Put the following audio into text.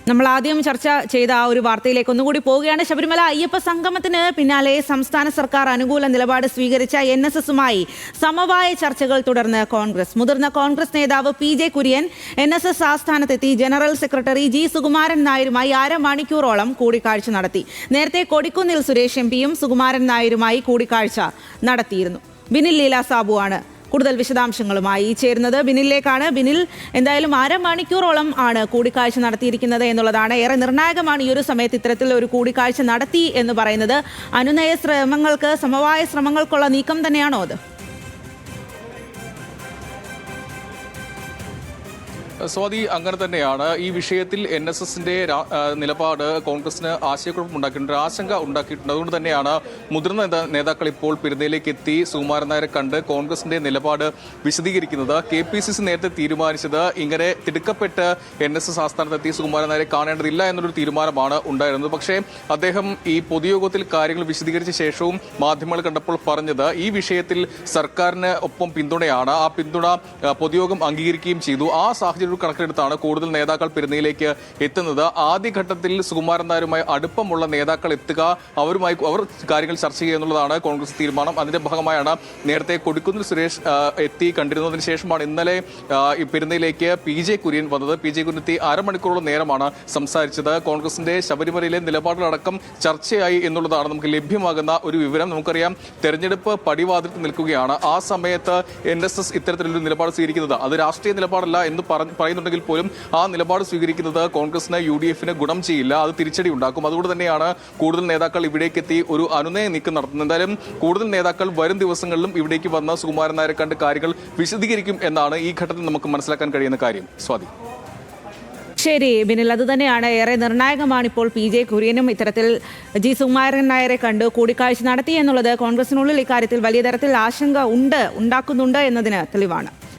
നമ്മൾ ആദ്യം ചർച്ച ചെയ്ത ആ ഒരു വാർത്തയിലേക്ക് ഒന്നുകൂടി പോവുകയാണ്. ശബരിമല അയ്യപ്പ സംഗമത്തിന് പിന്നാലെ സംസ്ഥാന സർക്കാർ അനുകൂല നിലപാട് സ്വീകരിച്ച NSSുമായി സമവായ ചർച്ചകൾ തുടർന്ന് കോൺഗ്രസ്. മുതിർന്ന കോൺഗ്രസ് നേതാവ് PJ കുര്യൻ NSS ആസ്ഥാനത്തെത്തി ജനറൽ സെക്രട്ടറി G സുകുമാരൻ നായരുമായി അരമണിക്കൂറോളം കൂടിക്കാഴ്ച നടത്തി. നേരത്തെ കൊടിക്കുന്നിൽ സുരേഷ് MPയും സുകുമാരൻ നായരുമായി കൂടിക്കാഴ്ച നടത്തിയിരുന്നു. ബിനിൽ ലീല സാബുവാണ് കൂടുതൽ വിശദാംശങ്ങളുമായി ചേരുന്നത്. ബിനിലേക്കാണ്. ബിനിൽ, എന്തായാലും അരമണിക്കൂറോളം ആണ് കൂടിക്കാഴ്ച നടത്തിയിരിക്കുന്നത് എന്നുള്ളതാണ് ഏറെ നിർണായകമാണ്. ഈ ഒരു സമയത്ത് ഇത്തരത്തിൽ ഒരു കൂടിക്കാഴ്ച നടത്തി എന്ന് പറയുന്നത് അനുനയ ശ്രമങ്ങൾക്ക്, സമവായ ശ്രമങ്ങൾക്കുള്ള നീക്കം തന്നെയാണോ അത്? സ്വാതി, അങ്ങനെ തന്നെയാണ്. ഈ വിഷയത്തിൽ NSSന്റെ നിലപാട് കോൺഗ്രസിന് ആശയക്കുഴപ്പമുണ്ടാക്കിയിട്ടുണ്ട്, ആശങ്ക ഉണ്ടാക്കിയിട്ടുണ്ട്. അതുകൊണ്ട് തന്നെയാണ് മുതിർന്ന നേതാക്കൾ ഇപ്പോൾ പെരുന്നയിലേക്ക് എത്തി സുകുമാരൻ നായരെ കണ്ട് കോൺഗ്രസിന്റെ നിലപാട് വിശദീകരിക്കുന്നത്. KPCC നേരത്തെ തീരുമാനിച്ചത് ഇങ്ങനെ തിടുക്കപ്പെട്ട് NSS ആസ്ഥാനത്തെത്തി സുകുമാരൻ നായരെ കാണേണ്ടതില്ല എന്നൊരു തീരുമാനമാണ് ഉണ്ടായിരുന്നത്. പക്ഷേ അദ്ദേഹം ഈ പൊതുയോഗത്തിൽ കാര്യങ്ങൾ വിശദീകരിച്ച ശേഷവും മാധ്യമങ്ങൾ കണ്ടപ്പോൾ പറഞ്ഞത് ഈ വിഷയത്തിൽ സർക്കാരിന് ഒപ്പം പിന്തുണയാണ്. ആ പിന്തുണ പൊതുയോഗം അംഗീകരിക്കുകയും ചെയ്തു. ആ സാഹചര്യം കണക്കിലെടുത്താണ് കൂടുതൽ നേതാക്കൾ പെരുന്നയിലേക്ക് എത്തുന്നത്. ആദ്യഘട്ടത്തിൽ സുകുമാരൻ നായരുമായി അടുപ്പമുള്ള നേതാക്കൾ എത്തുക, അവർ കാര്യങ്ങൾ ചർച്ച ചെയ്യുക എന്നുള്ളതാണ് കോൺഗ്രസ് തീരുമാനം. അതിന്റെ ഭാഗമായാണ് നേരത്തെ കൊടിക്കുന്നിൽ സുരേഷ് എത്തി കണ്ടിരുന്നതിന് ശേഷമാണ് ഇന്നലെ പെരുന്നയിലേക്ക് PJ കുര്യൻ വന്നത്. PJ കുര്യൻ എത്തി അരമണിക്കൂറോളം നേരമാണ് സംസാരിച്ചത്. കോൺഗ്രസിന്റെ ശബരിമലയിലെ നിലപാടുകളടക്കം ചർച്ചയായി എന്നുള്ളതാണ് നമുക്ക് ലഭ്യമാകുന്ന ഒരു വിവരം. നമുക്കറിയാം, തെരഞ്ഞെടുപ്പ് പടിവാതിൽക്ക് നിൽക്കുകയാണ്. ആ സമയത്ത് NSS ഇത്തരത്തിലൊരു നിലപാട് സ്വീകരിക്കുന്നത് അത് രാഷ്ട്രീയ നിലപാടല്ല എന്ന് പറയുന്നുണ്ടെങ്കിൽ പോലും ആ നിലപാട് സ്വീകരിക്കുന്നത് കോൺഗ്രസിന് UDFന് ഗുണം ചെയ്യില്ല, അത് തിരിച്ചടി ഉണ്ടാക്കും. അതുകൊണ്ട് തന്നെയാണ് കൂടുതൽ നേതാക്കൾ ഇവിടേക്ക് എത്തി ഒരു അനുനയ നീക്കം നടത്തുന്നത്. എന്തായാലും കൂടുതൽ നേതാക്കൾ വരും ദിവസങ്ങളിലും ഇവിടേക്ക് വന്ന സുകുമാരൻ നായരെ കണ്ട് കാര്യങ്ങൾ വിശദീകരിക്കും എന്നാണ് ഈ ഘട്ടത്തിൽ നമുക്ക് മനസ്സിലാക്കാൻ കഴിയുന്ന കാര്യം. സ്വാതി. ശരി ബിനിൽ, അത് തന്നെയാണ് ഏറെ നിർണായകമാണ്. ഇപ്പോൾ PJ കുര്യനും ഇത്തരത്തിൽ G സുകുമാരൻ നായരെ കണ്ട് കൂടിക്കാഴ്ച നടത്തി എന്നുള്ളത് കോൺഗ്രസിനുള്ളിൽ ഇക്കാര്യത്തിൽ വലിയ തരത്തിൽ ആശങ്ക ഉണ്ടാക്കുന്നുണ്ട് എന്നതിന് തെളിവാണ്.